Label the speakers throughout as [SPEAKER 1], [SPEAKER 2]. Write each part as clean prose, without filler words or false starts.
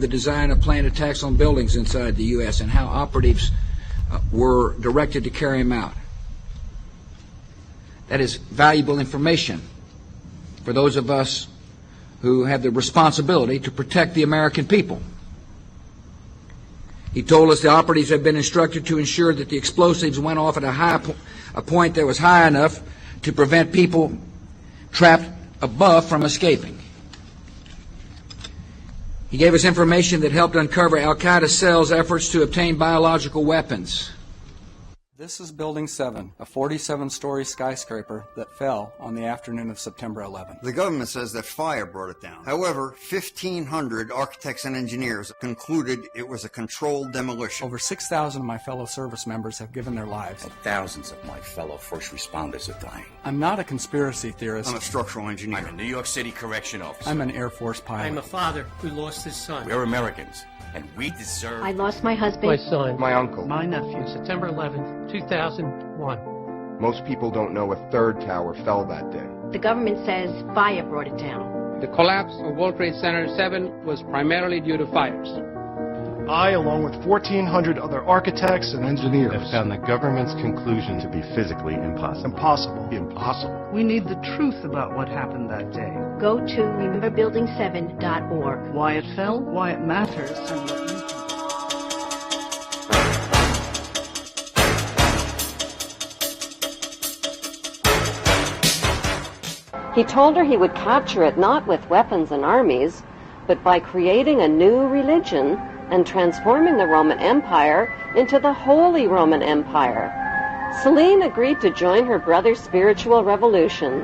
[SPEAKER 1] the design of planned attacks on buildings inside the U.S. and how operatives were directed to carry them out. That is valuable information for those of us who have the responsibility to protect the American people. He told us the operatives had been instructed to ensure that the explosives went off at a point that was high enough to prevent people trapped above from escaping. He gave us information that helped uncover Al-Qaeda cells' efforts to obtain biological weapons.
[SPEAKER 2] This is Building 7, a 47-story skyscraper that fell on the afternoon of September 11th.
[SPEAKER 3] The government says that fire brought it down. However, 1,500 architects and engineers concluded it was a controlled demolition.
[SPEAKER 2] Over 6,000 of my fellow service members have given their lives.
[SPEAKER 4] And thousands of my fellow first responders are dying.
[SPEAKER 2] I'm not a conspiracy theorist.
[SPEAKER 3] I'm a structural engineer.
[SPEAKER 4] I'm a New York City correction officer.
[SPEAKER 2] I'm an Air Force pilot.
[SPEAKER 5] I'm a father who lost his son.
[SPEAKER 4] We're Americans, and we deserve...
[SPEAKER 6] I lost my husband.
[SPEAKER 5] My son.
[SPEAKER 7] My uncle.
[SPEAKER 5] My nephew. September 11th, 2001.
[SPEAKER 7] Most people don't know a third tower fell that day.
[SPEAKER 6] The government says fire brought it down.
[SPEAKER 8] The collapse of World Trade Center 7 was primarily due to fires.
[SPEAKER 9] I, along with 1,400 other architects and engineers,
[SPEAKER 10] have found the government's conclusion to be physically impossible.
[SPEAKER 9] Impossible.
[SPEAKER 11] We need the truth about what happened that day.
[SPEAKER 6] Go to rememberbuilding7.org.
[SPEAKER 11] Why it fell, why it matters, and what you can do.
[SPEAKER 12] He told her he would capture it not with weapons and armies, but by creating a new religion and transforming the Roman Empire into the Holy Roman Empire. Celine agreed to join her brother's spiritual revolution.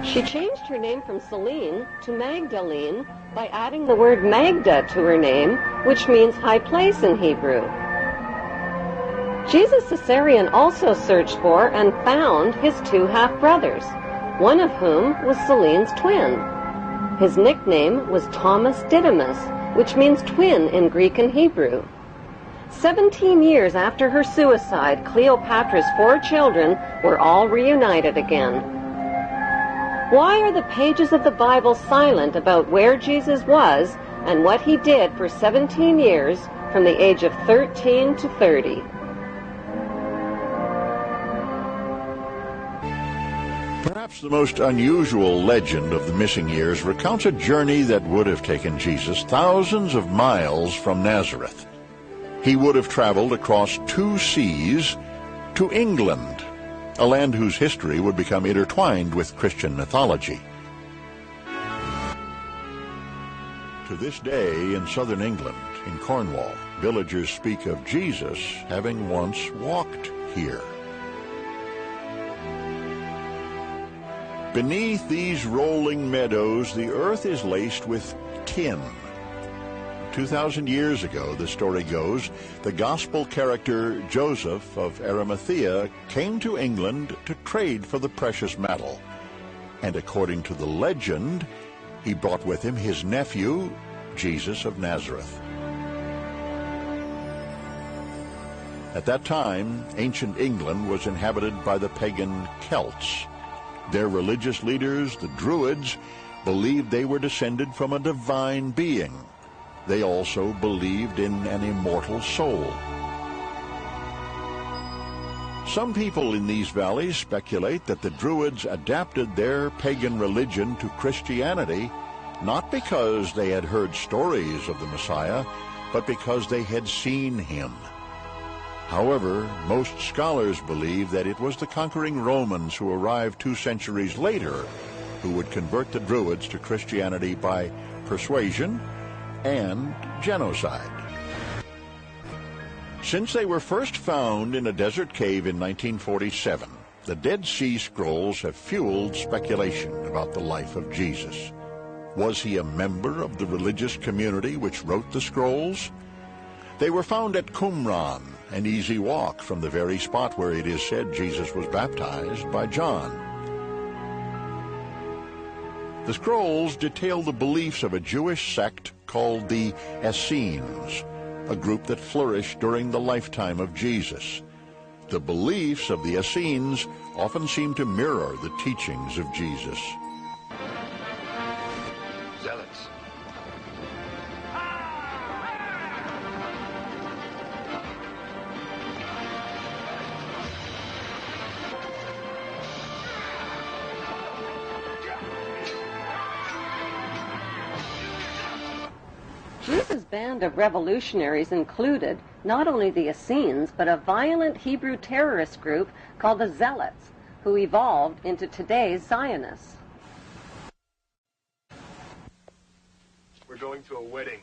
[SPEAKER 12] She changed her name from Celine to Magdalene by adding the word Magda to her name, which means high place in Hebrew. Jesus Caesarion also searched for and found his two half-brothers, one of whom was Celine's twin. His nickname was Thomas Didymus, which means twin in Greek and Hebrew. 17 years after her suicide, Cleopatra's 4 children were all reunited again. Why are the pages of the Bible silent about where Jesus was and what he did for 17 years from the age of 13 to 30?
[SPEAKER 13] Perhaps the most unusual legend of the missing years recounts a journey that would have taken Jesus thousands of miles from Nazareth. He would have traveled across 2 seas to England, a land whose history would become intertwined with Christian mythology. To this day, in southern England, in Cornwall, villagers speak of Jesus having once walked here. Beneath these rolling meadows, the earth is laced with tin. 2,000 years ago, the story goes, the gospel character Joseph of Arimathea came to England to trade for the precious metal. And according to the legend, he brought with him his nephew, Jesus of Nazareth. At that time, ancient England was inhabited by the pagan Celts. Their religious leaders, the Druids, believed they were descended from a divine being. They also believed in an immortal soul. Some people in these valleys speculate that the Druids adapted their pagan religion to Christianity, not because they had heard stories of the Messiah, but because they had seen him. However, most scholars believe that it was the conquering Romans who arrived 2 centuries later who would convert the Druids to Christianity by persuasion and genocide. Since they were first found in a desert cave in 1947, the Dead Sea Scrolls have fueled speculation about the life of Jesus. Was he a member of the religious community which wrote the scrolls? They were found at Qumran, an easy walk from the very spot where it is said Jesus was baptized by John. The scrolls detail the beliefs of a Jewish sect called the Essenes, a group that flourished during the lifetime of Jesus. The beliefs of the Essenes often seem to mirror the teachings of Jesus.
[SPEAKER 14] zealots.
[SPEAKER 12] Jesus' band of revolutionaries included not only the Essenes, but a violent Hebrew terrorist group called the Zealots, who evolved into today's Zionists.
[SPEAKER 14] We're going to a wedding.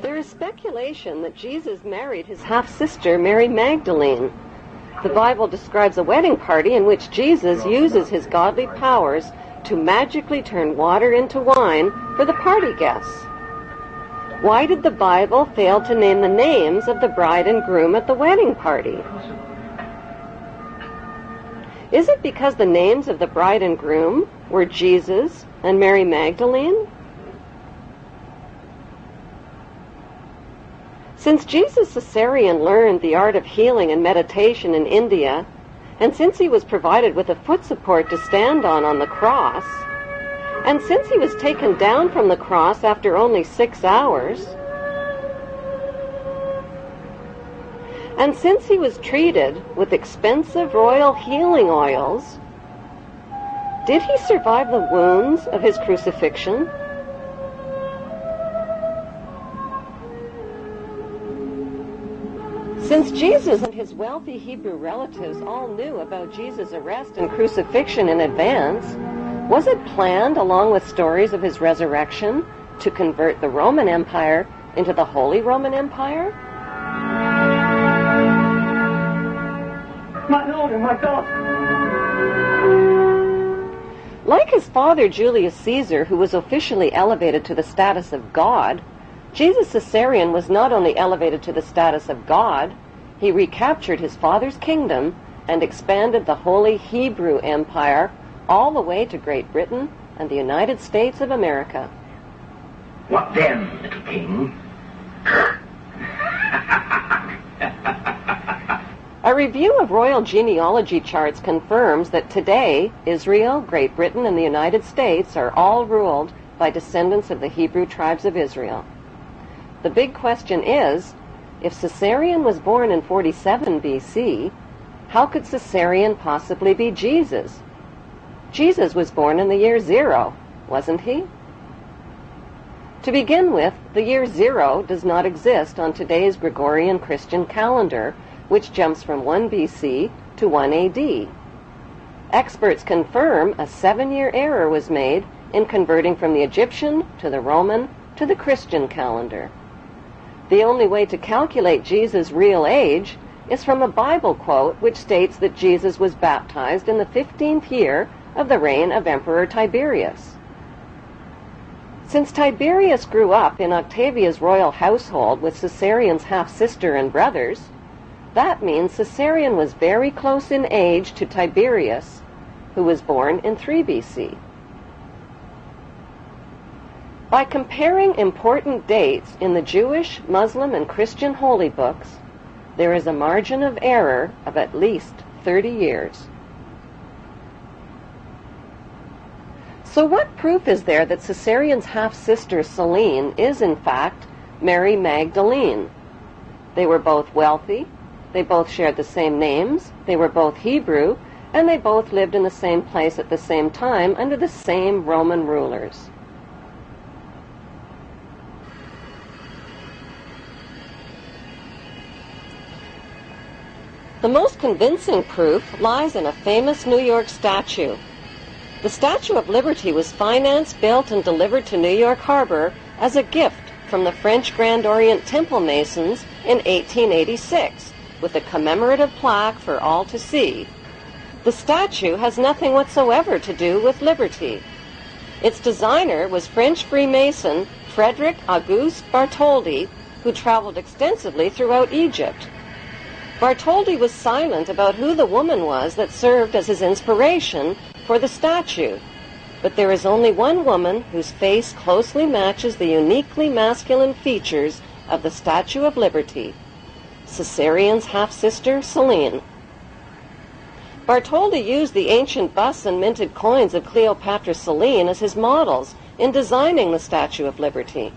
[SPEAKER 12] There is speculation that Jesus married his half-sister, Mary Magdalene. The Bible describes a wedding party in which Jesus uses his godly powers to magically turn water into wine for the party guests. Why did the Bible fail to name the names of the bride and groom at the wedding party? Is it because the names of the bride and groom were Jesus and Mary Magdalene? Since Jesus Caesarean learned the art of healing and meditation in India, and since he was provided with a foot support to stand on the cross, and since he was taken down from the cross after only 6 hours, and since he was treated with expensive royal healing oils, did he survive the wounds of his crucifixion? Since Jesus and his wealthy Hebrew relatives all knew about Jesus' arrest and crucifixion in advance, was it planned, along with stories of his resurrection, to convert the Roman Empire into the Holy Roman Empire?
[SPEAKER 15] My Lord and my God!
[SPEAKER 12] Like his father Julius Caesar, who was officially elevated to the status of God, Jesus Caesarean was not only elevated to the status of God, he recaptured his father's kingdom and expanded the Holy Hebrew Empire all the way to Great Britain and the United States of America.
[SPEAKER 15] What then, little king?
[SPEAKER 12] A review of royal genealogy charts confirms that today, Israel, Great Britain, and the United States are all ruled by descendants of the Hebrew tribes of Israel. The big question is, if Caesarean was born in 47 BC, how could Caesarean possibly be Jesus? Jesus was born in the year 0, wasn't he? To begin with, the year 0 does not exist on today's Gregorian Christian calendar, which jumps from 1 BC to 1 AD. Experts confirm a 7-year error was made in converting from the Egyptian to the Roman to the Christian calendar. The only way to calculate Jesus' real age is from a Bible quote which states that Jesus was baptized in the 15th year of the reign of Emperor Tiberius. Since Tiberius grew up in Octavia's royal household with Caesarean's half-sister and brothers, that means Caesarean was very close in age to Tiberius, who was born in 3 BC. By comparing important dates in the Jewish, Muslim, and Christian holy books, there is a margin of error of at least 30 years. So what proof is there that Caesarean's half-sister Celine is in fact Mary Magdalene? They were both wealthy, they both shared the same names, they were both Hebrew, and they both lived in the same place at the same time under the same Roman rulers. The most convincing proof lies in a famous New York statue. The Statue of Liberty was financed, built, and delivered to New York Harbor as a gift from the French Grand Orient Temple Masons in 1886, with a commemorative plaque for all to see. The statue has nothing whatsoever to do with liberty. Its designer was French Freemason Frederick Auguste Bartholdi, who traveled extensively throughout Egypt. Bartholdi was silent about who the woman was that served as his inspiration for the statue, but there is only one woman whose face closely matches the uniquely masculine features of the Statue of Liberty, Caesarion's half-sister, Selene. Bartholdi used the ancient busts and minted coins of Cleopatra Selene as his models in designing the Statue of Liberty.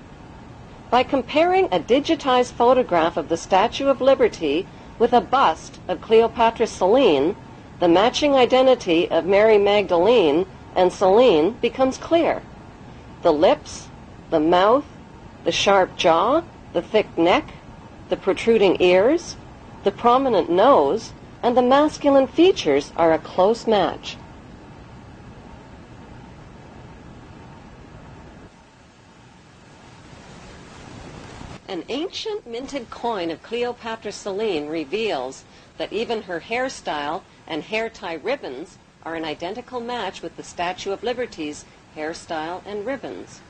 [SPEAKER 12] By comparing a digitized photograph of the Statue of Liberty with a bust of Cleopatra Selene, the matching identity of Mary Magdalene and Selene becomes clear. The lips, the mouth, the sharp jaw, the thick neck, the protruding ears, the prominent nose, and the masculine features are a close match. An ancient minted coin of Cleopatra Selene reveals that even her hairstyle and hair tie ribbons are an identical match with the Statue of Liberty's hairstyle and ribbons.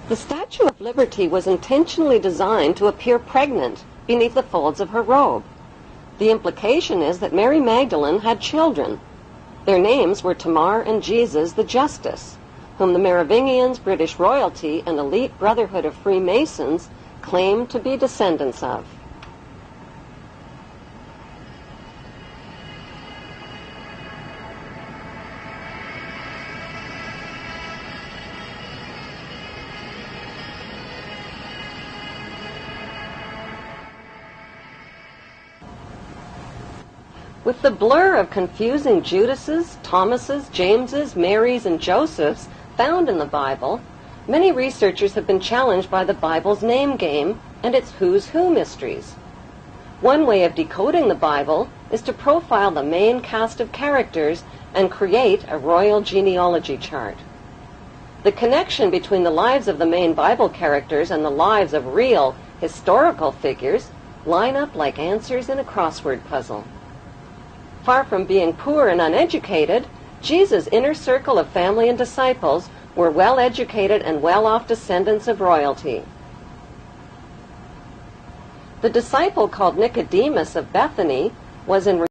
[SPEAKER 12] The Statue of Liberty was intentionally designed to appear pregnant beneath the folds of her robe. The implication is that Mary Magdalene had children. Their names were Tamar and Jesus the Justice, whom the Merovingians, British royalty, and elite brotherhood of Freemasons claimed to be descendants of. With the blur of confusing Judases, Thomases, Jameses, Marys, and Josephs found in the Bible, many researchers have been challenged by the Bible's name game and its who's who mysteries. One way of decoding the Bible is to profile the main cast of characters and create a royal genealogy chart. The connection between the lives of the main Bible characters and the lives of real, historical figures line up like answers in a crossword puzzle. Far from being poor and uneducated, Jesus' inner circle of family and disciples were well-educated and well-off descendants of royalty. The disciple called Nicodemus of Bethany was in